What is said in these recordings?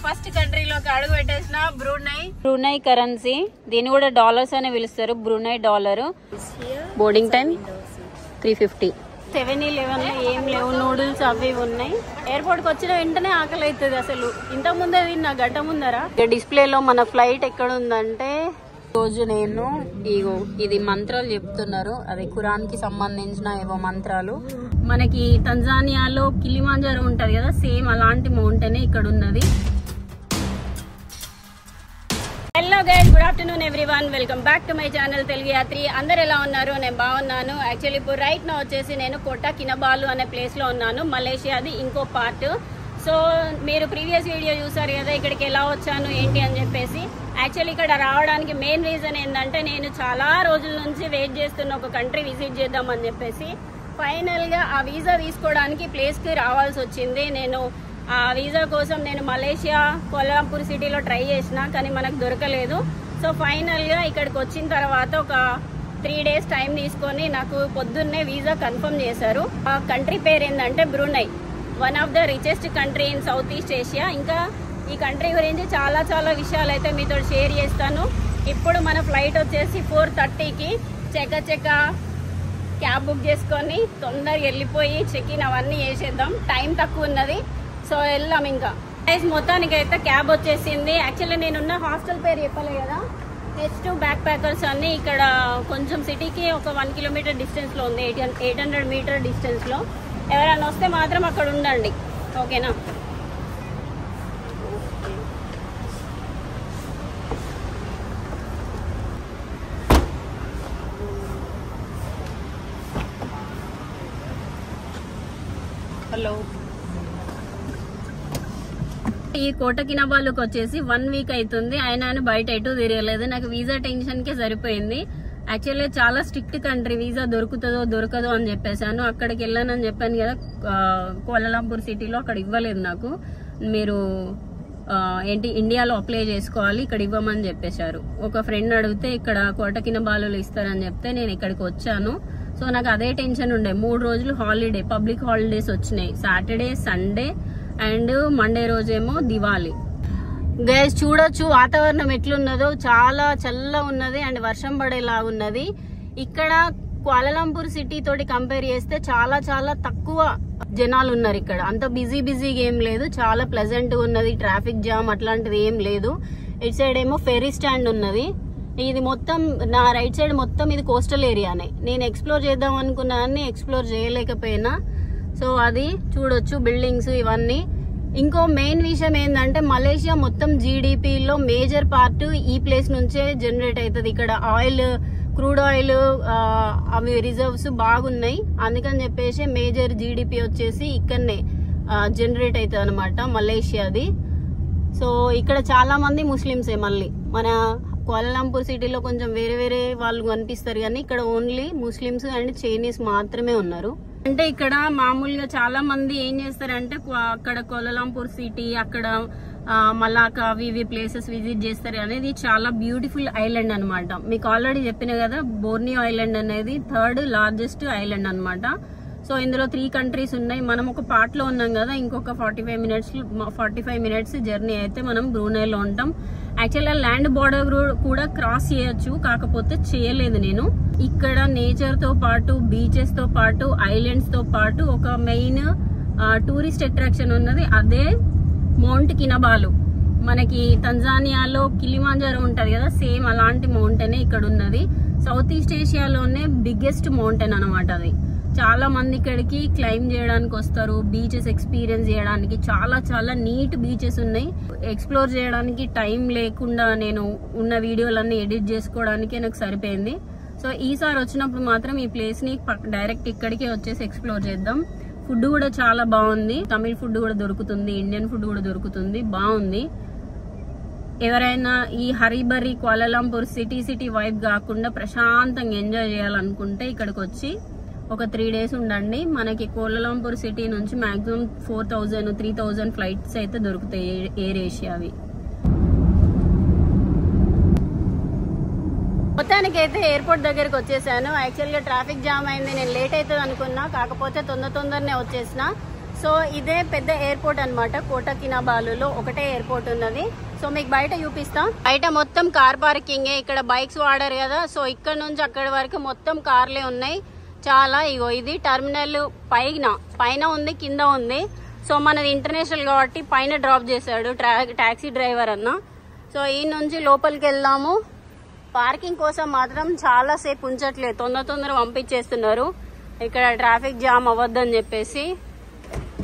First కంట్రీలోకి అడుగు పెట్టేసిన Brunei currency, దీన్ని కూడా డాలర్స్ అనే పిలుస్తారు, బ్రూనై డాలర్. Boarding time 350. 7-11 ఏం లేవు, నూడిల్స్ అవి ఉన్నాయి. ఎయిర్పోర్ట్ కి వచ్చిన వెంటనే ఆకలి అవుతుంది. అసలు ఇంతకు ముందే తిన్నా గంట ముందరా. డిస్ప్లేలో మన ఫ్లైట్ ఎక్కడ ఉందంటే, రోజు నేను ఇది మంత్రాలు చెప్తున్నారు, అది ఖురాన్ కి సంబంధించిన ఏవో మంత్రాలు. మనకి తంజానియాలో కిలిమాంజారో ఉంటది కదా, సేమ్ అలాంటి మౌంటైన్ ఇక్కడ ఉన్నది. Hello guys, good afternoon everyone, welcome back to my channel Telugu Yatri. అందరు ఎలా ఉన్నారు? నేను బాగున్నాను. యాక్చువల్లీ ఇప్పుడు రైట్ నా వచ్చేసి నేను కోటా కినబాలు అనే ప్లేస్ లో ఉన్నాను, మలేషియాది ఇంకో పార్ట్. సో మీరు ప్రీవియస్ వీడియో చూసారు కదా, ఇక్కడికి ఎలా వచ్చాను ఏంటి అని చెప్పేసి. యాక్చువల్లీ ఇక్కడ రావడానికి మెయిన్ రీజన్ ఏంటంటే, నేను చాలా రోజుల నుంచి వెయిట్ చేస్తున్న ఒక కంట్రీ విజిట్ చేద్దామని చెప్పేసి ఫైనల్ గా ఆ వీసా తీసుకోవడానికి ప్లేస్ కి రావాల్సి వచ్చింది. నేను ఆ వీసా కోసం నేను మలేషియా కోలాలంపూర్ సిటీలో ట్రై చేసిన, కానీ మనకు దొరకలేదు. సో ఫైనల్ గా ఇక్కడికి వచ్చిన తర్వాత ఒక 3 days టైం తీసుకొని నాకు పొద్దున్నే వీసా కన్ఫర్మ్ చేశారు. ఆ కంట్రీ పేరు ఏంటంటే Brunei, one of the richest country in south east Asia. ఇంకా ఈ కంట్రీ గురించి చాలా విషయాలు అయితే మీతో షేర్ చేస్తాను. ఇప్పుడు మన ఫ్లైట్ వచ్చేసి 4:30కి చెక్క క్యాబ్ బుక్ చేసుకొని తొందరగా వెళ్ళిపోయి చెక్ ఇన్ అవన్నీ చేసేద్దాం, టైం తక్కువ ఉన్నది. సో వెళ్దాం. ఇంకా మొత్తానికి అయితే క్యాబ్ వచ్చేసింది. యాక్చువల్లీ నేనున్న హాస్టల్ పేరు చెప్పలే కదా, H2 బ్యాక్ ప్యాకర్స్ అని. ఇక్కడ కొంచెం సిటీకి ఒక 1 kilometer డిస్టెన్స్ లో ఉంది, 800 meter డిస్టెన్స్ లో. ఎవరైనా వస్తే మాత్రం అక్కడ ఉండండి, ఓకేనా? హలో. ఈ కోటా కినబాలుకి వచ్చేసి 1 week అవుతుంది. ఆయన బయట ఎటు తిరగలేదు. నాకు వీసా టెన్షన్ కే సరిపోయింది. యాక్చువల్లీ చాలా స్ట్రిక్ట్ కంట్రీ, వీసా దొరకదో అని చెప్పేసాను. అక్కడికి వెళ్ళానని చెప్పాను కదా, కోలాలంపూర్ సిటీలో. అక్కడ ఇవ్వలేదు నాకు. మీరు ఇండియాలో అప్లై చేసుకోవాలి, ఇక్కడ ఇవ్వమని చెప్పేశారు. ఒక ఫ్రెండ్ అడిగితే ఇక్కడ కోటా కినబాలు ఇస్తారని చెప్తే నేను ఇక్కడికి వచ్చాను. సో నాకు అదే టెన్షన్ ఉండే. 3 రోజులు హాలిడే, పబ్లిక్ హాలిడేస్ వచ్చినాయి, సాటర్డే, సండే అండ్ మండే రోజేమో దివాలి. గైస్ చూడొచ్చు వాతావరణం ఎట్లున్నదో, చాలా చల్లగా ఉన్నది అండ్ వర్షం పడేలా ఉన్నది. ఇక్కడ కోలాలంపూర్ సిటీ తోటి కంపేర్ చేస్తే చాలా తక్కువ జనాలు ఉన్నారు ఇక్కడ. అంత బిజీగా ఏం లేదు, చాలా ప్లెజెంట్ గా ఉన్నది. ట్రాఫిక్ జామ్ అట్లాంటిది ఏం లేదు. ఇటు సైడ్ ఏమో ఫెరీ స్టాండ్ ఉన్నది. ఇది మొత్తం నా రైట్ సైడ్ మొత్తం ఇది కోస్టల్ ఏరియానే. నేను ఎక్స్ప్లోర్ చేద్దాం అనుకున్నాన్ని ఎక్స్ప్లోర్ చేయలేకపోయినా. సో అది చూడొచ్చు, బిల్డింగ్స్ ఇవన్నీ. ఇంకో మెయిన్ విషయం ఏంటంటే, మలేషియా మొత్తం జీడిపిలో మేజర్ పార్ట్ ఈ ప్లేస్ నుంచే జనరేట్ అవుతుంది. ఇక్కడ ఆయిల్, క్రూడ్ ఆయిల్ అవి రిజర్వ్స్ బాగున్నాయి. అందుకని చెప్పేసి మేజర్ జీడిపి వచ్చేసి ఇక్కడనే జనరేట్ అవుతుంది అనమాట మలేషియాది. సో ఇక్కడ చాలా మంది ముస్లిమ్సే. మళ్ళీ మన కోలాలంపూర్ సిటీలో కొంచెం వేరే వాళ్ళు కనిపిస్తారు, కానీ ఇక్కడ ఓన్లీ ముస్లిమ్స్ అండ్ చైనీస్ మాత్రమే ఉన్నారు. అంటే ఇక్కడ మామూలుగా చాలా మంది ఏం చేస్తారంటే, అక్కడ కోలాలంపూర్ సిటీ, అక్కడ మలాకా అవి ప్లేసెస్ విజిట్ చేస్తారు. అనేది చాలా బ్యూటిఫుల్ ఐలాండ్ అనమాట. మీకు ఆల్రెడీ చెప్పిన కదా, బోర్నియో ఐలాండ్ అనేది 3rd largest ఐలాండ్ అనమాట. సో ఇందులో 3 countries ఉన్నాయి. మనం ఒక పార్ట్ లో ఉన్నాం కదా, ఇంకొక 45 minutes జర్నీ అయితే మనం బ్రూనైలో ఉంటాం. యాక్చువల్గా ల్యాండ్ బోర్డర్ కూడా క్రాస్ చేయొచ్చు, కాకపోతే చేయలేదు నేను. ఇక్కడ నేచర్ తో పాటు, బీచెస్ తో పాటు, ఐలాండ్స్ తో పాటు ఒక మెయిన్ టూరిస్ట్ అట్రాక్షన్ ఉన్నది, అదే మౌంట్ కినబాలు. మనకి తంజానియాలో కిలిమాంజారో ఉంటది కదా, సేమ్ అలాంటి మౌంటైన్ ఇక్కడ ఉన్నది. సౌత్ ఈస్ట్ ఏషియాలోనే బిగ్గెస్ట్ మౌంటైన్ అనమాట అది. చాలా మంది ఇక్కడికి క్లైమ్ చేయడానికి వస్తారు, బీచెస్ ఎక్స్పీరియన్స్ చేయడానికి. చాలా నీట్ బీచెస్ ఉన్నాయి. ఎక్స్ప్లోర్ చేయడానికి టైం లేకుండా నేను ఉన్న వీడియోలన్నీ ఎడిట్ చేసుకోవడానికే నాకు సరిపోయింది. సో ఈసారి వచ్చినప్పుడు మాత్రం ఈ ప్లేస్ ని డైరెక్ట్ ఇక్కడికే వచ్చేసి ఎక్స్ప్లోర్ చేద్దాం. ఫుడ్ కూడా చాలా బాగుంది. తమిళ్ ఫుడ్ కూడా దొరుకుతుంది, ఇండియన్ ఫుడ్ కూడా దొరుకుతుంది, బాగుంది. ఎవరైనా ఈ హరిబరి కోలాలంపూర్ సిటీ వైబ్ కాకుండా ప్రశాంతంగా ఎంజాయ్ చేయాలనుకుంటే ఇక్కడికి వచ్చి ఒక 3 days ఉండండి. మనకి కోలాలంపూర్ సిటీ నుంచి మాక్సిమం 4000-3000 ఫ్లైట్స్ అయితే దొరుకుతాయి, ఎయిర్ ఏషియావి. మొత్తానికి అయితే ఎయిర్పోర్ట్ దగ్గరకు వచ్చేసాను. యాక్చువల్గా ట్రాఫిక్ జామ్ అయింది, నేను లేట్ అవుతుంది అనుకున్నా, కాకపోతే తొందరనే వచ్చేసిన. సో ఇదే పెద్ద ఎయిర్పోర్ట్ అన్నమాట. కోటా కినాబాలులో ఒకటే ఎయిర్పోర్ట్ ఉన్నది. సో మీకు బయట చూపిస్తా. బయట మొత్తం కార్ పార్కింగే. ఇక్కడ బైక్స్ వాడారు కదా, సో ఇక్కడ నుంచి అక్కడి వరకు మొత్తం కార్లే ఉన్నాయి చాలా. ఇగో ఇది టర్మినల్ పైన ఉంది, కింద ఉంది. సో మనది ఇంటర్నేషనల్ కాబట్టి పైన డ్రాప్ చేశాడు టాక్సీ డ్రైవర్ అన్న. సో ఈ నుంచి లోపలికి వెళ్దాము. పార్కింగ్ కోసం మాత్రం చాలా సేపు ఉంచట్లేదు, తొందర పంపించేస్తున్నారు. ఇక్కడ ట్రాఫిక్ జామ్ అవ్వద్దని చెప్పేసి.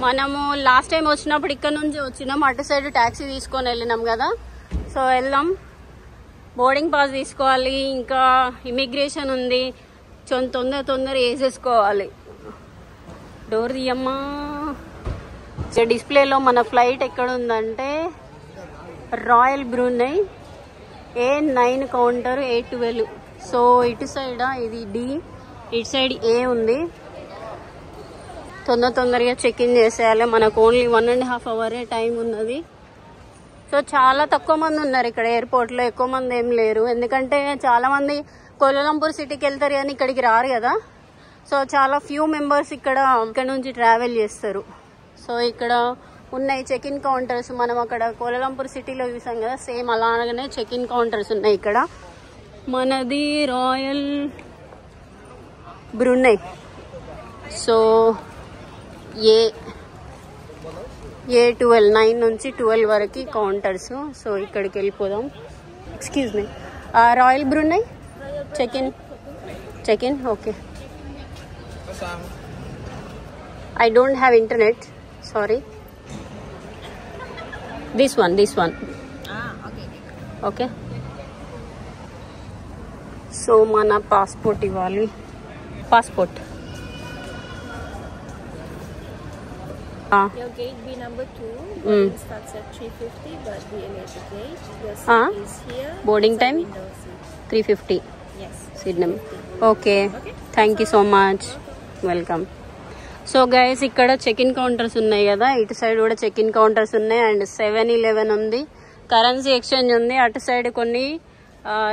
మనము లాస్ట్ టైం వచ్చినప్పుడు ఇక్కడ నుంచి వచ్చినాం, అటు సైడ్ ట్యాక్సీ తీసుకొని వెళ్ళినాం కదా. సో వెళ్దాం. బోర్డింగ్ పాస్ తీసుకోవాలి, ఇంకా ఇమిగ్రేషన్ ఉంది. తొందర వేసేసుకోవాలి. డోర్ తీయమ్మా. డిస్ప్లేలో మన ఫ్లైట్ ఎక్కడ ఉందంటే royal Brunei A9 counter A12. So ఇటు సైడ్ ఇది D, ఇటు సైడ్ A ఉంది. తొందరగా చెక్ ఇన్ చేసేయాలి. మనకు ఓన్లీ 1.5 అవరే టైం ఉన్నది. సో చాలా తక్కువ మంది ఉన్నారు ఇక్కడ ఎయిర్పోర్ట్లో, ఎక్కువ మంది ఏం లేరు. ఎందుకంటే చాలా మంది కోలాలంపూర్ సిటీకి వెళ్తారు కానీ ఇక్కడికి రారు కదా. సో చాలా ఫ్యూ మెంబర్స్ ఇక్కడ నుంచి ట్రావెల్ చేస్తారు. సో ఇక్కడ ఉన్నాయి చెక్ ఇన్ కౌంటర్స్. మనం అక్కడ కోలాలంపూర్ సిటీలో చూసాం కదా, సేమ్ అలాగనే చెక్ ఇన్ కౌంటర్స్ ఉన్నాయి ఇక్కడ. మనది రాయల్ బ్రూనై. సో A12 9 నుంచి 12 వరకు కౌంటర్స్. సో ఇక్కడికి వెళ్ళిపోదాం. Excuse me, royal Brunei check in okay. I don't have internet, sorry. This one. Okay. So mana passport ఇవ్వాలి. Passport. Your gate B number 2. Boarding starts at 3:50, but the later gate. Your seat is here. Boarding time 3:50. Yes. Seat number. Okay. Thank you so much. Welcome. So guys ఇక్కడ check in counters ఉన్నాయి కదా, ఇటు side కూడా check in counters ఉన్నాయి. And 7-Eleven ఉంది, currency exchange ఉంది. అటు side కొన్ని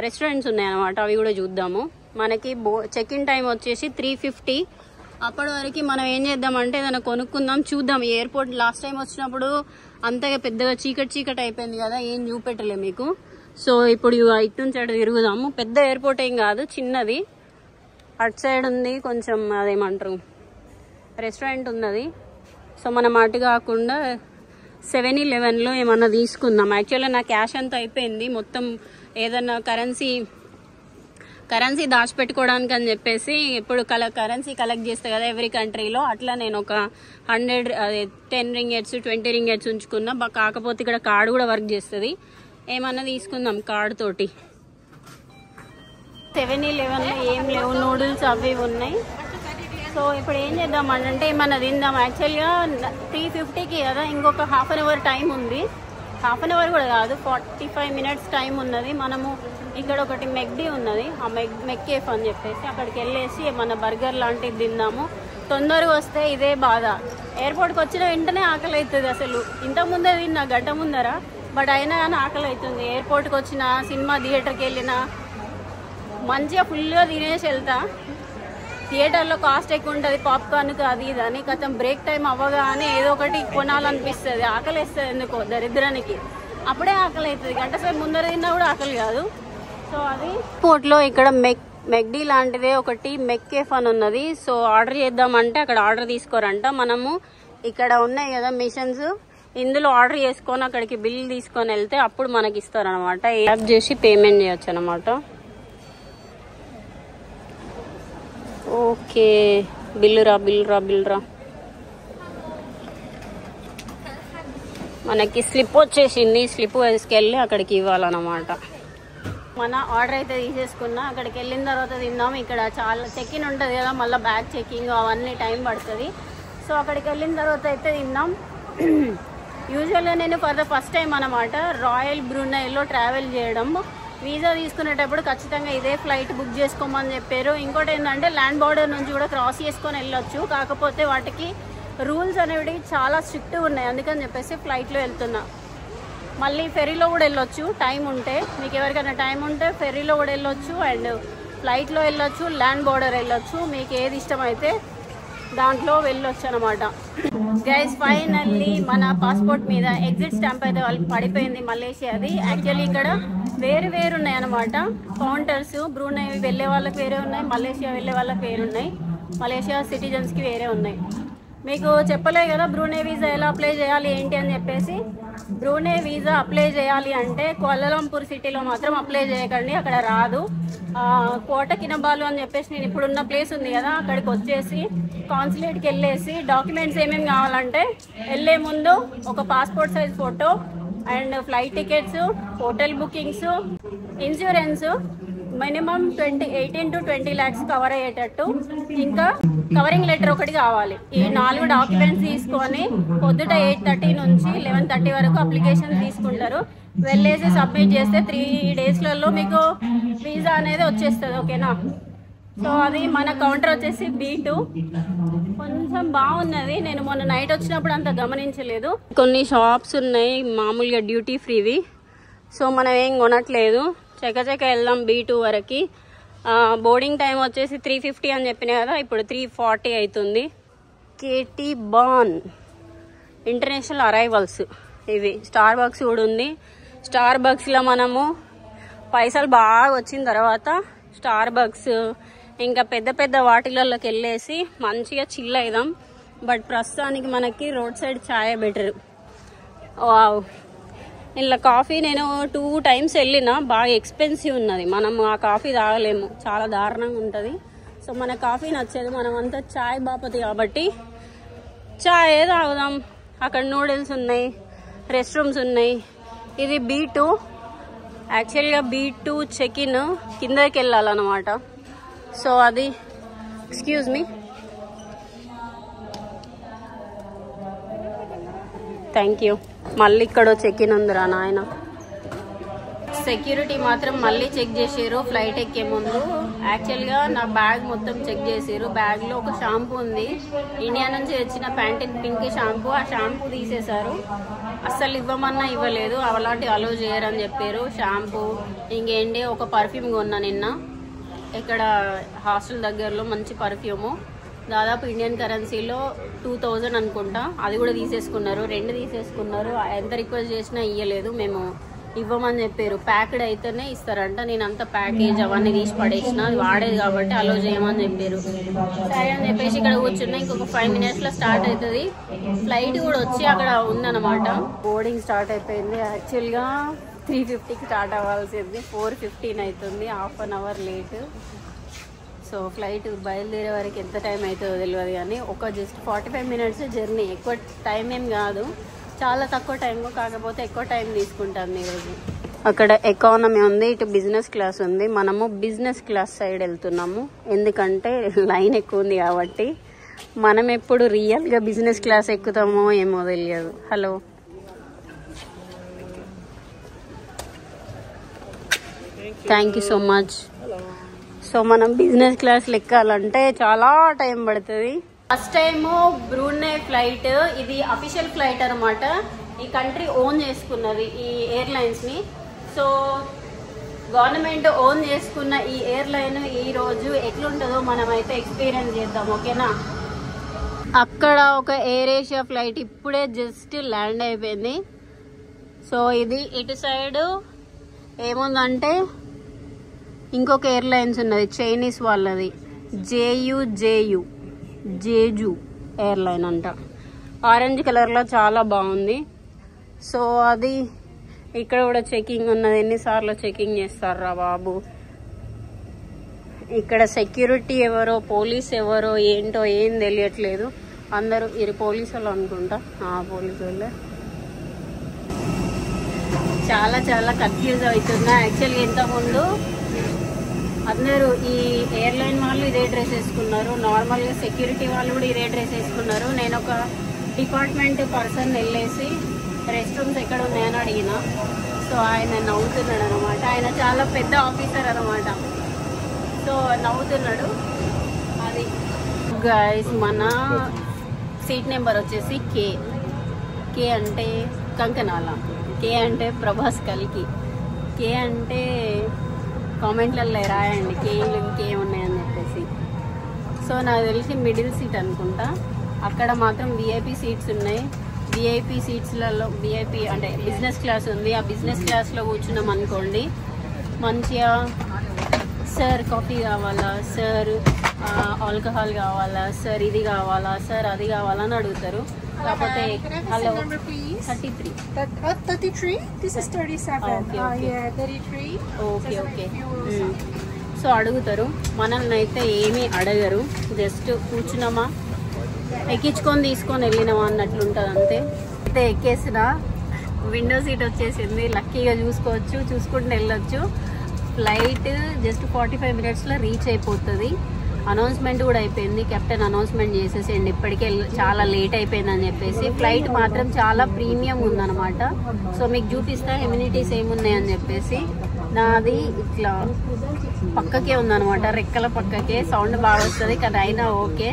రెస్టారెంట్స్ ఉన్నాయి అనమాట, అవి కూడా చూద్దాము. మనకి చెక్ ఇన్ టైం వచ్చేసి 3:50. అప్పటి వరకు మనం ఏం చేద్దామంటే ఏదైనా కొనుక్కుందాం, చూద్దాం. ఎయిర్పోర్ట్ లాస్ట్ టైం వచ్చినప్పుడు అంతగా పెద్దగా చీకటి అయిపోయింది కదా, ఏం చూపెట్టలే మీకు. సో ఇప్పుడు ఇటు నుంచి అటు తిరుగుదాము. పెద్ద ఎయిర్పోర్ట్ ఏం కాదు, చిన్నది. అటు సైడ్ ఉంది కొంచెం అదేమంటారు రెస్టారెంట్ ఉన్నది. సో మనం అటు కాకుండా 7-Elevenలో ఏమన్నా తీసుకుందాం. యాక్చువల్గా నా క్యాష్ అంతా అయిపోయింది మొత్తం. ఏదన్నా కరెన్సీ దాచిపెట్టుకోవడానికి అని చెప్పేసి ఇప్పుడు కరెన్సీ కలెక్ట్ చేస్తా కదా ఎవ్రీ కంట్రీలో, అట్లా నేను ఒక 10 రింగెట్స్ 20 రింగెట్స్ ఉంచుకున్నా. కాకపోతే ఇక్కడ కార్డు కూడా వర్క్ చేస్తుంది. ఏమన్నా తీసుకుందాం కార్డు తోటి. 7-Elevenలో ఏం లేవు, నూడిల్స్ అవి ఉన్నాయి. సో ఇప్పుడు ఏం చేద్దాం అంటే ఏమన్నా తిందాం. యాక్చువల్గా 3:50కి కదా, ఇంకొక హాఫ్ అన్ అవర్ టైం ఉంది. హాఫ్ అన్ అవర్ కూడా కాదు, 45 మినిట్స్ టైం ఉన్నది. మనము ఇక్కడ ఒకటి మెక్డీ ఉన్నది, ఆ మెక్కేఫ్ అని చెప్పేసి అక్కడికి వెళ్ళేసి ఏమన్నా బర్గర్ లాంటివి తిందాము. తొందరగా వస్తే ఇదే బాధ, ఎయిర్పోర్ట్కి వచ్చిన వెంటనే ఆకలి అవుతుంది. అసలు ఇంతకుముందే తిన్నా గంట ముందర, బట్ అయినా కానీ ఆకలి అవుతుంది. ఎయిర్పోర్ట్కి వచ్చిన, సినిమా థియేటర్కి వెళ్ళినా మంచిగా ఫుల్గా తినేసి వెళ్తా. థియేటర్లో కాస్ట్ ఎక్కువ ఉంటుంది, పాప్కార్న్కి అది ఇది అని. కొంచెం బ్రేక్ టైం అవ్వగానే ఏదో ఒకటి కొనాలనిపిస్తుంది, ఆకలి వేస్తుంది ఎందుకో దరిద్రానికి. అప్పుడే ఆకలి అవుతుంది, గంట సేపు ముందర తిన్నా కూడా ఆకలి కాదు. సో అది ఎయిర్పోర్ట్లో ఇక్కడ మెక్డీ లాంటిదే ఒకటి మెక్కేఫ్ అని ఉన్నది. సో ఆర్డర్ చేద్దామంటే అక్కడ ఆర్డర్ తీసుకోరంట. మనము ఇక్కడ ఉన్నాయి కదా మిషన్స్, ఇందులో ఆర్డర్ చేసుకొని అక్కడికి బిల్ తీసుకొని వెళ్తే అప్పుడు మనకి ఇస్తారనమాట. యాప్ చేసి పేమెంట్ చేయొచ్చు అనమాట. ఓకే, బిల్లు రా. మనకి స్లిప్ వచ్చేసింది, స్లిప్ వేసుకెళ్ళి అక్కడికి ఇవ్వాలన్నమాట. మన ఆర్డర్ అయితే తీసేసుకున్నా, అక్కడికి వెళ్ళిన తర్వాత తిందాం. ఇక్కడ చాలా చెక్ ఇన్ ఉంటుంది కదా, మళ్ళీ బ్యాగ్ చెకింగ్ అవన్నీ టైం పడుతుంది. సో అక్కడికి వెళ్ళిన తర్వాత అయితే తిందాం. యూజువల్గా నేను ఫర్ ద ఫస్ట్ టైం అనమాట రాయల్ బ్రూనైలో ట్రావెల్ చేయడం. వీసా తీసుకునేటప్పుడు ఖచ్చితంగా ఇదే ఫ్లైట్ బుక్ చేసుకోమని చెప్పారు. ఇంకోటి ఏంటంటే ల్యాండ్ బార్డర్ నుంచి కూడా క్రాస్ చేసుకొని వెళ్ళొచ్చు, కాకపోతే వాటికి రూల్స్ అనేవి చాలా స్ట్రిక్ట్గా ఉన్నాయి. అందుకని చెప్పేసి ఫ్లైట్లో వెళ్తున్నా. మళ్ళీ ఫెరీలో కూడా వెళ్ళొచ్చు టైం ఉంటే, మీకు ఎవరికైనా టైం ఉంటే ఫెరీలో కూడా వెళ్ళొచ్చు, అండ్ ఫ్లైట్లో వెళ్ళొచ్చు, ల్యాండ్ బార్డర్ వెళ్ళొచ్చు. మీకు ఏది ఇష్టమైతే దాంట్లో వెళ్ళొచ్చు అనమాట. గైస్ ఫైనల్లీ మన పాస్పోర్ట్ మీద ఎగ్జిట్ స్టాంప్ అయితే వాళ్ళు పడిపోయింది మలేషియాది. యాక్చువల్లీ ఇక్కడ వేరు వేరు ఉన్నాయి అనమాట కౌంటర్స్. బ్రూనై వెళ్ళే వాళ్ళకి వేరే ఉన్నాయి, మలేషియా వెళ్ళే వాళ్ళకి వేరు ఉన్నాయి, మలేషియా సిటిజన్స్కి వేరే ఉన్నాయి. మీకు చెప్పలే కదా బ్రూనై వీసా ఎలా అప్లై చేయాలి ఏంటి అని చెప్పేసి. బ్రూనై వీసా అప్లై చేయాలి అంటే కోలాలంపూర్ సిటీలో మాత్రం అప్లై చేయకండి, అక్కడ రాదు. కోట కినబాలు అని చెప్పేసి నేను ఇప్పుడున్న ప్లేస్ ఉంది కదా అక్కడికి వచ్చేసి కాన్సులేట్కి వెళ్ళేసి డాక్యుమెంట్స్ ఏమేమి కావాలంటే వెళ్ళే ముందు ఒక passport size photo and flight tickets, hotel bookings, insurance minimum 18 to 20 lakhs cover అయ్యేటట్టు, ఇంకా కవరింగ్ లెటర్ ఒకటి కావాలి. ఈ 4 డాక్యుమెంట్స్ తీసుకొని పొద్దుట 8:30 నుంచి 11:30 వరకు అప్లికేషన్ తీసుకుంటారు. వెళ్ళేసి సబ్మిట్ చేస్తే 3 daysలలో మీకు వీసా అనేది వచ్చేస్తుంది. ఓకేనా? సో అది మన కౌంటర్ వచ్చేసి B2. కొంచెం బాగున్నది, నేను మొన్న నైట్ వచ్చినప్పుడు అంత గమనించలేదు. కొన్ని షాప్స్ ఉన్నాయి మామూలుగా డ్యూటీ ఫ్రీవి, సో మనం ఏం కొనట్లేదు. చకచక వెళ్దాం B2 వరకు. బోర్డింగ్ టైం వచ్చేసి 3:50 అని చెప్పిన కదా, ఇప్పుడు 3:40 అవుతుంది. కేటీ బాన్ ఇంటర్నేషనల్ అరైవల్స్ ఇవి. స్టార్ బక్స్ కూడా ఉంది. స్టార్ బక్స్లో మనము పైసలు బాగా వచ్చిన తర్వాత స్టార్ బక్స్ ఇంకా పెద్ద పెద్ద వాటిలలోకి వెళ్ళేసి మంచిగా చిల్ అవుదాం. బట్ ప్రస్తుతానికి మనకి రోడ్ సైడ్ ఛాయ్ బెటర్. వావ్, ఇలా కాఫీ నేను 2 times వెళ్ళిన, బాగా ఎక్స్పెన్సివ్ ఉన్నది. మనం ఆ కాఫీ తాగలేము, చాలా దారుణంగా ఉంటుంది. సో మన కాఫీ నచ్చేది, మనం అంతా ఛాయ్ బాపతి కాబట్టి ఛాయ్ తాగుదాం. అక్కడ నూడిల్స్ ఉన్నాయి, రెస్ట్ రూమ్స్ ఉన్నాయి. ఇది B2. యాక్చువల్గా B2 చెక్-ఇన్ కిందకి వెళ్ళాలన్నమాట. సో అది ఎక్స్క్యూజ్ మీ, థ్యాంక్ యూ. మళ్ళీ ఇక్కడ చెక్-ఇన్ ఉందిరా నాయన. సెక్యూరిటీ మాత్రం మళ్ళీ చెక్ చేసారు ఫ్లైట్ ఎక్కే ముందు. యాక్చువల్గా నా బ్యాగ్ మొత్తం చెక్ చేసారు. బ్యాగ్లో ఒక షాంపూ ఉంది, ఇండియా నుంచి తెచ్చిన ప్యాంటీన్ పింక్ షాంపూ. ఆ షాంపూ తీసేశారు, అస్సలు ఇవ్వమన్నా ఇవ్వలేదు. అలాంటి అలో చేయరని చెప్పారు. షాంపూ ఇంకేంటి ఒక పర్ఫ్యూమ్ కొన్నా నిన్న ఇక్కడ హాస్టల్ దగ్గరలో, మంచి పర్ఫ్యూము. దాదాపు ఇండియన్ కరెన్సీలో 2000 అనుకుంటా. అది కూడా తీసేసుకున్నారు, 2 తీసేసుకున్నారు. ఎంత రిక్వెస్ట్ చేసినా ఇవ్వలేదు, మేము ఇవ్వమని చెప్పారు. ప్యాక్డ్ అయితేనే ఇస్తారంట. నేను అంత ప్యాకేజ్ అవన్నీ తీసి పడేసిన, అది వాడేది కాబట్టి అలో చేయమని చెప్పారు. సరే అని చెప్పేసి ఇక్కడ కూర్చున్నా. ఇంకొక 5 minutesలో స్టార్ట్ అవుతుంది. ఫ్లైట్ కూడా వచ్చి అక్కడ ఉందన్నమాట. బోర్డింగ్ స్టార్ట్ అయిపోయింది. యాక్చువల్గా 3:50కి స్టార్ట్ అవ్వాల్సింది, 4:15 అవుతుంది, half an hour late. So flight బయలుదేరే వరకు ఎంత టైం అవుతుందో తెలియదు, కానీ ఒక జస్ట్ 45 minutes జర్నీ. ఎక్కువ టైం ఏం కాదు, చాలా తక్కువ టైం, కాకపోతే ఎక్కువ టైం తీసుకుంటాను ఈరోజు. అక్కడ ఎకానమీ ఉంది, ఇటు బిజినెస్ క్లాస్ ఉంది. మనము బిజినెస్ క్లాస్ సైడ్ వెళ్తున్నాము, ఎందుకంటే లైన్ ఎక్కువ ఉంది కాబట్టి. మనం ఎప్పుడు రియల్గా బిజినెస్ క్లాస్ ఎక్కుతామో ఏమో తెలియదు. Hello, thank you so much. So మనం బిజినెస్ క్లాస్ ఎక్కాలంటే చాలా టైం పడుతుంది. ఫస్ట్ టైము బ్రూనై ఫ్లైట్, ఇది అఫీషియల్ ఫ్లైట్ అనమాట. ఈ కంట్రీ ఓన్ చేసుకున్నది ఈ ఎయిర్లైన్స్ని. సో గవర్నమెంట్ ఓన్ చేసుకున్న ఈ ఎయిర్లైన్ ఈ రోజు ఎట్లుంటుందో మనమైతే ఎక్స్పీరియన్స్ చేద్దాం. ఓకేనా? అక్కడ ఒక ఎయిర్ ఏషియా ఫ్లైట్ ఇప్పుడే జస్ట్ ల్యాండ్ అయిపోయింది. సో ఇది ఇటు సైడ్ ఏముందంటే ఇంకొక ఎయిర్లైన్స్ ఉన్నది, చైనీస్ వాళ్ళది, జేజు ఎయిర్లైన్ అంట. ఆరెంజ్ కలర్లో చాలా బాగుంది. సో అది ఇక్కడ కూడా చెకింగ్ ఉన్నది. ఎన్నిసార్లు చెకింగ్ చేస్తారా బాబు. ఇక్కడ సెక్యూరిటీ ఎవరో, పోలీస్ ఎవరో ఏంటో ఏం తెలియట్లేదు. అందరూ ఇది పోలీసు వాళ్ళు అనుకుంటా, పోలీసు వాళ్ళే. చాలా చాలా కన్ఫ్యూజ్ అవుతున్నా. యాక్చువల్గా ఇంతకుముందు అందరూ ఈ ఎయిర్లైన్ వాళ్ళు ఇదే డ్రెస్ వేసుకున్నారు, నార్మల్గా సెక్యూరిటీ వాళ్ళు కూడా ఇదే డ్రెస్ వేసుకున్నారు. నేను ఒక డిపార్ట్మెంట్ పర్సన్ వెళ్ళేసి రెస్ట్ రూమ్స్ ఎక్కడ ఉన్నాయని అడిగిన. సో ఆయన నవ్వుతున్నాడు అనమాట. ఆయన చాలా పెద్ద ఆఫీసర్ అనమాట. సో నవ్వుతున్నాడు. అది గైస్ మన సీట్ నెంబర్ వచ్చేసి కే అంటే కంకనాల, కే అంటే ప్రభాస్ కల్కి, కే అంటే కామెంట్లలో రాయండి కేలు ఇంకేమున్నాయని చెప్పేసి. సో నాకు తెలిసి మిడిల్ సీట్ అనుకుంటా. అక్కడ మాత్రం విఐపి సీట్స్ ఉన్నాయి. విఐపి సీట్స్లలో విఐపి అంటే బిజినెస్ క్లాస్ ఉంది. ఆ బిజినెస్ క్లాస్లో కూర్చున్నాం అనుకోండి, మంచిగా సార్ కాఫీ కావాలా, సార్ ఆల్కహాల్ కావాలా, సార్ ఇది కావాలా, సార్ అది కావాలా అని అడుగుతారు. కాకపోతే hello 33. This is 37. Yeah, 33. Okay okay. So అడుగుతారు, మనల్ని అయితే ఏమీ అడగరు. జస్ట్ కూర్చున్నామా, ఎక్కించుకొని తీసుకొని వెళ్ళినామా అన్నట్లు ఉంటుంది అంతే. అయితే ఎక్కేసిన విండో సీట్ వచ్చేసింది. లక్కీగా చూసుకుంటూ వెళ్ళొచ్చు. ఫ్లైట్ జస్ట్ 45 minutesలో రీచ్ అయిపోతుంది. అనౌన్స్మెంట్ కూడా అయిపోయింది. కెప్టెన్ అనౌన్స్మెంట్ చేసేసేయండి ఇప్పటికే చాలా లేట్ అయిపోయిందని చెప్పేసి. ఫ్లైట్ మాత్రం చాలా ప్రీమియం ఉందన్నమాట. సో మీకు చూపిస్తా ఎమ్యూనిటీస్ ఏమున్నాయని చెప్పేసి. నాది ఇట్లా పక్కకే ఉందన్నమాట, రెక్కల పక్కకే. సౌండ్ బాగా వస్తుంది కానీ అయినా okay.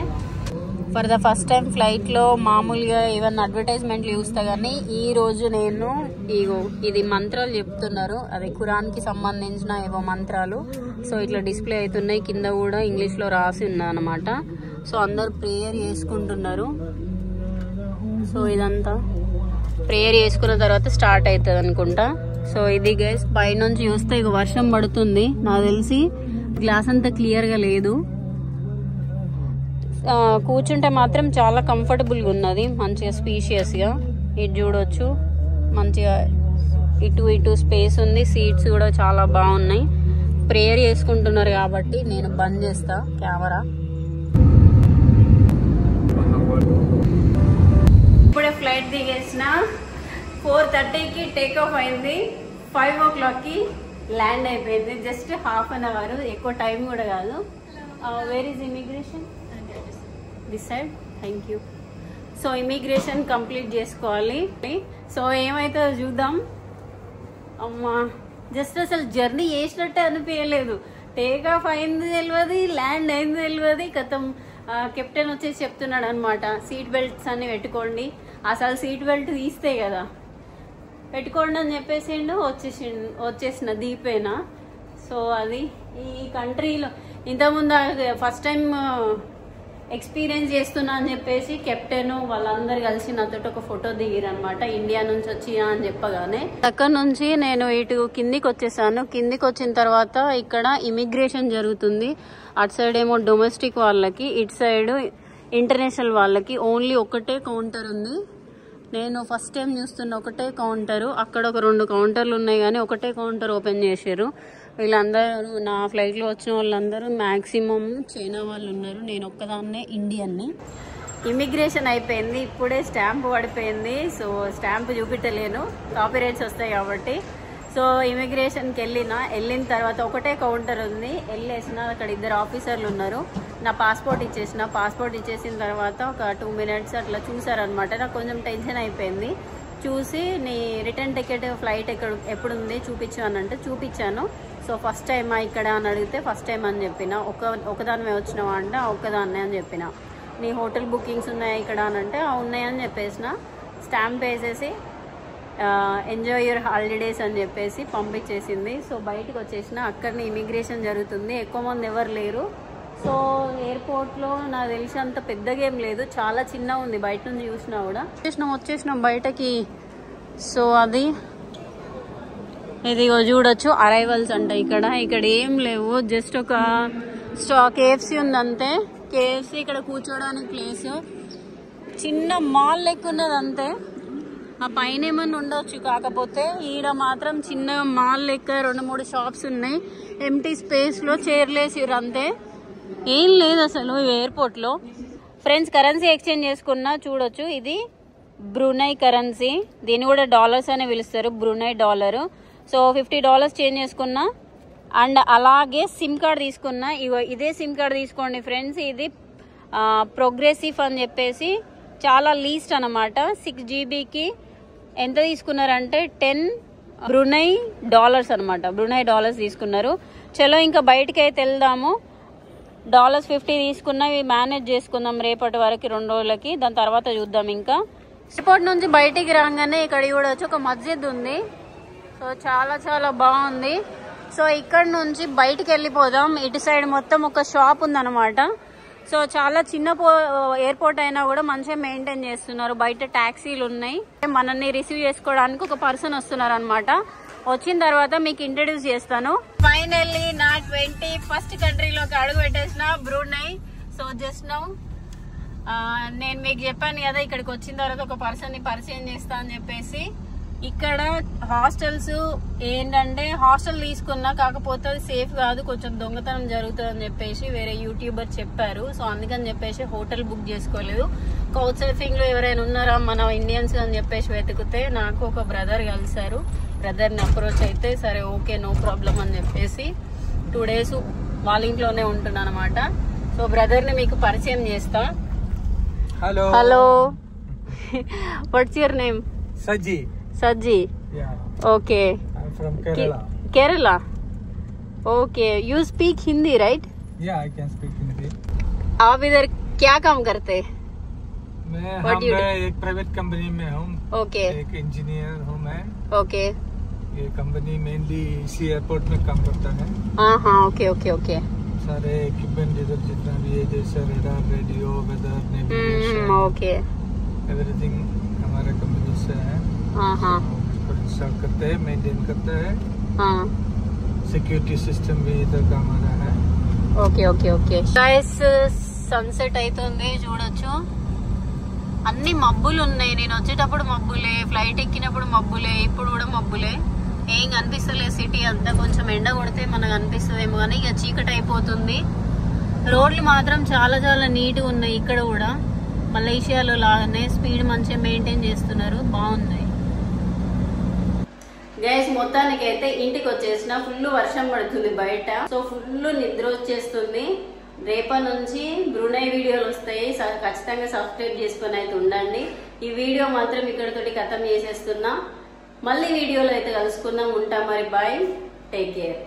For the first time ఫ్లైట్లో మామూలుగా ఏమన్నా అడ్వర్టైజ్మెంట్లు చూస్తా కానీ ఈ రోజు నేను ఇది మంత్రాలు చెప్తున్నారు. అది ఖురాన్కి సంబంధించిన ఏవో మంత్రాలు. సో ఇట్లా డిస్ప్లే అవుతున్నాయి. కింద కూడా ఇంగ్లీష్లో రాసి ఉన్నదన్నమాట. సో అందరు ప్రేయర్ చేసుకుంటున్నారు. సో ఇదంతా ప్రేయర్ చేసుకున్న తర్వాత స్టార్ట్ అవుతుంది అనుకుంటా. సో ఇది గైస్ పైనుంచి చూస్తే ఇక వర్షం పడుతుంది. నాకు తెలిసి గ్లాస్ అంతా క్లియర్గా లేదు. కూర్చుంటే మాత్రం చాలా కంఫర్టబుల్గా ఉన్నది, మంచిగా స్పీషియస్గా. ఇటు చూడొచ్చు, మంచిగా ఇటు స్పేస్ ఉంది. సీట్స్ కూడా చాలా బాగున్నాయి. ప్రేయర్ చేసుకుంటున్నారు కాబట్టి నేను బంద్ చేస్తా కెమెరా. ఇప్పుడే ఫ్లైట్ దిగేసిన 4:30కి టేక్ ఆఫ్ అయింది. 5 o'clockకి ల్యాండ్ అయిపోయింది. జస్ట్ హాఫ్ అన్ అవర్, ఎక్కువ టైం కూడా కాదు. Where is immigration? This side. Thank you. So immigration complete చేసుకోవాలి. సో ఏమైతే చూద్దాం. అమ్మా జస్ట్ అసలు జర్నీ చేసినట్టే అనిపించలేదు. టేక్ ఆఫ్ అయింది తెలియదు, ల్యాండ్ అయింది తెలియదు. కథం కెప్టెన్ వచ్చేసి చెప్తున్నాడు అనమాట, సీట్ బెల్ట్స్ అన్ని పెట్టుకోండి. అసలు సీట్ బెల్ట్ తీస్తే కదా పెట్టుకోండి అని చెప్పేసిండు. వచ్చేసిన దీపేనా. సో అది ఈ కంట్రీలో ఇంతకుముందు ఫస్ట్ టైం ఎక్స్పీరియన్స్ చేస్తున్నా అని చెప్పేసి కెప్టెన్ వాళ్ళందరూ కలిసి నాతో ఒక ఫోటో దిగిరనమాట. ఇండియా నుంచి వచ్చినా అని చెప్పగానే అక్కడ నుంచి నేను ఇటు కిందికి వచ్చేసాను. కిందికి వచ్చిన తర్వాత ఇక్కడ ఇమిగ్రేషన్ జరుగుతుంది. అటు సైడ్ ఏమో డొమెస్టిక్ వాళ్ళకి, ఇటు సైడ్ ఇంటర్నేషనల్ వాళ్ళకి. ఓన్లీ ఒకటే కౌంటర్ ఉంది. నేను ఫస్ట్ టైం చూస్తున్న ఒకటే కౌంటరు. అక్కడ ఒక 2 కౌంటర్లు ఉన్నాయి కానీ ఒకటే కౌంటర్ ఓపెన్ చేశారు. వీళ్ళందరూ నా ఫ్లైట్లో వచ్చిన వాళ్ళందరూ మ్యాక్సిమం చైనా వాళ్ళు ఉన్నారు. నేను ఒక్కదాన్నే ఇండియన్ని. ఇమిగ్రేషన్ అయిపోయింది. ఇప్పుడే స్టాంప్ పడిపోయింది. సో స్టాంప్ చూపించలేను, కాపీరైట్స్ వస్తాయి కాబట్టి. సో ఇమిగ్రేషన్కి వెళ్ళిన తర్వాత ఒకటే కౌంటర్ ఉంది. వెళ్ళేసిన అక్కడ 2 ఆఫీసర్లు ఉన్నారు. నా పాస్పోర్ట్ ఇచ్చేసిన తర్వాత ఒక 2 minutes అట్లా చూసారనమాట. నాకు కొంచెం టెన్షన్ అయిపోయింది. చూసి నీ రిటర్న్ టికెట్ ఫ్లైట్ ఎప్పుడు ఉంది చూపించు అని అంటే చూపించాను. సో ఫస్ట్ టైమా ఇక్కడ అని అడిగితే ఫస్ట్ టైం అని చెప్పిన. ఒకదానివే వచ్చినావా అంటే ఒక్కదాన్నే అని చెప్పిన. నీ హోటల్ బుకింగ్స్ ఉన్నాయా ఇక్కడ అని అంటే ఉన్నాయని చెప్పేసిన. స్టాంప్ వేసేసి ఎంజాయ్ యువర్ హాలిడేస్ అని చెప్పేసి పంపించేసింది. సో బయటకు వచ్చేసిన. అక్కడనే ఇమిగ్రేషన్ జరుగుతుంది. ఎక్కువ మంది ఎవరు లేరు. సో ఎయిర్పోర్ట్లో నాకు తెలిసి అంత పెద్దగా ఏం లేదు, చాలా చిన్న ఉంది. బయట నుంచి చూసినా కూడా వచ్చేసినాం బయటకి. సో అది ఇది చూడొచ్చు అరైవల్స్ అంట. ఇక్కడ ఏం లేవు, జస్ట్ ఒక KFC ఉంది అంతే. KFC ఇక్కడ కూర్చోడానికి ప్లేస్, చిన్న మాల్ లెక్క ఉన్నది అంతే. ఆ పైన ఏమన్నా ఉండొచ్చు, కాకపోతే ఈడ మాత్రం చిన్న మాల్ లెక్క 2-3 షాప్స్ ఉన్నాయి. ఎంటీ స్పేస్లో చైర్లేసిర్రు అంతే, ఏం లేదు అసలు ఎయిర్పోర్ట్లో. ఫ్రెండ్స్ కరెన్సీ ఎక్స్చేంజ్ చేసుకున్నా చూడొచ్చు. ఇది బ్రూనై కరెన్సీ, దీన్ని కూడా డాలర్స్ అనే పిలుస్తారు, బ్రూనై డాలర్. సో $50 చేంజ్ చేసుకున్నా. అండ్ అలాగే సిమ్ కార్డ్ తీసుకున్నా. ఇదే సిమ్ కార్డ్ తీసుకోండి ఫ్రెండ్స్. ఇది ప్రోగ్రెసివ్ అని చెప్పేసి చాలా లీస్ట్ అనమాట. 6 GBకి ఎంత తీసుకున్నారంటే 10 బ్రూనై డాలర్స్ అనమాట. బ్రూనై డాలర్స్ తీసుకున్నారు. చలో ఇంకా బయటికి అయితే వెళ్దాము. $50 తీసుకున్నా, ఇవి మేనేజ్ చేసుకుందాం రేపటి వరకు 2 రోజులకి. దాని తర్వాత చూద్దాం. ఇంకా ఎయిర్పోర్ట్ నుంచి బయటికి రాగానే ఇక్కడ చూడవచ్చు ఒక మస్జిద్ ఉంది. సో చాలా చాలా బాగుంది. సో ఇక్కడ నుంచి బయటికి వెళ్ళిపోదాం. ఇటు సైడ్ మొత్తం ఒక షాప్ ఉందన్నమాట. సో చాలా చిన్న ఎయిర్పోర్ట్ అయినా కూడా మంచిగా మెయింటైన్ చేస్తున్నారు. బయట టాక్సీలు ఉన్నాయి. మనల్ని రిసీవ్ చేసుకోవడానికి ఒక పర్సన్ వస్తున్నారు అనమాట. వచ్చిన తర్వాత మీకు ఇంట్రడ్యూస్ చేస్తాను. ఫైనల్లీ నా 21st కంట్రీలోకి అడుగు పెట్టేసిన బ్రూనై. సో జస్ట్ నౌ నేను మీకు చెప్పాను కదా, ఇక్కడికి వచ్చిన తర్వాత ఒక పర్సన్ ని పరిచయం చేస్తా అని చెప్పేసి. ఇక్కడ హాస్టల్స్ ఏంటంటే హాస్టల్ తీసుకున్నా, కాకపోతే అది సేఫ్ కాదు, కొంచెం దొంగతనం జరుగుతుంది అని చెప్పేసి వేరే యూట్యూబర్ చెప్పారు. సో అందుకని చెప్పేసి హోటల్ బుక్ చేసుకోలేదు. కౌచ్ సర్ఫింగ్ లో ఎవరైనా ఉన్నారా మన ఇండియన్స్ అని చెప్పేసి వెతికితే నాకు ఒక బ్రదర్ కలిసారు. బ్రదర్ ని అప్రోచ్ అయితే సరే ఓకే నో ప్రాబ్లం అని చెప్పేసి 2 days వాళ్ళ ఇంట్లోనే ఉంటున్నా అనమాట. సో బ్రదర్ ని మీకు పరిచయం చేస్తా. Hello hello what's your name? Sajji. Sajji. Yeah. Okay. I'm from Kerala. Kerala. Okay. You speak Hindi, right? Yeah, I can speak Hindi. आप इधर क्या काम करते? मैं you एक प्राइवेट कंपनी में हूँ. Okay. एक इंजीनियर हूँ मैं. Okay. ये कंपनी मेनली इसी एयरपोर्ट में काम करता है. हाँ okay okay okay. सारे इक्विपमेंट इधर जितना भी है जैसे radar, radio, weather, navigation, Okay. Everything हमारे कंपनी से है. हाँ इसको इंस्टॉल करते हैं, मेंटेन करते हैं. हाँ. सिक्योरिटी सिस्टम भी इधर काम आ रहा है. Okay okay okay. Guys sunset అవుతుంది చూడొచ్చు. అన్ని మబ్బులు ఉన్నాయి. నేను వచ్చేటప్పుడు మబ్బులే, ఫ్లైట్ ఎక్కినప్పుడు మబ్బులే, ఇప్పుడు కూడా మబ్బులే. ఏం కనిపిస్తలేదు. సిటీ అంతా కొంచెం ఎండ కొడితే మనకు అనిపిస్తుందేమో కానీ ఇక చీకటి అయిపోతుంది. రోడ్లు మాత్రం చాలా చాలా నీట్గా ఉన్నాయి. ఇక్కడ కూడా మలేషియాలో లాగానే స్పీడ్ మంచిగా మెయింటైన్ చేస్తున్నారు. బాగుంది. గైస్ మొత్తానికి అయితే ఇంటికి వచ్చేసిన. ఫుల్ వర్షం పడుతుంది బయట. సో ఫుల్ నిద్ర వచ్చేస్తుంది. రేపటి నుంచి బ్రూనై వీడియోలు వస్తాయి. ఖచ్చితంగా సబ్స్క్రైబ్ చేసుకుని అయితే ఉండండి. ఈ వీడియో మాత్రం ఇక్కడతోటి ఖతం చేసేస్తున్నా. మళ్ళీ వీడియోలో అయితే కలుసుకుందాం. ఉంటా మరి. బాయ్. Take care.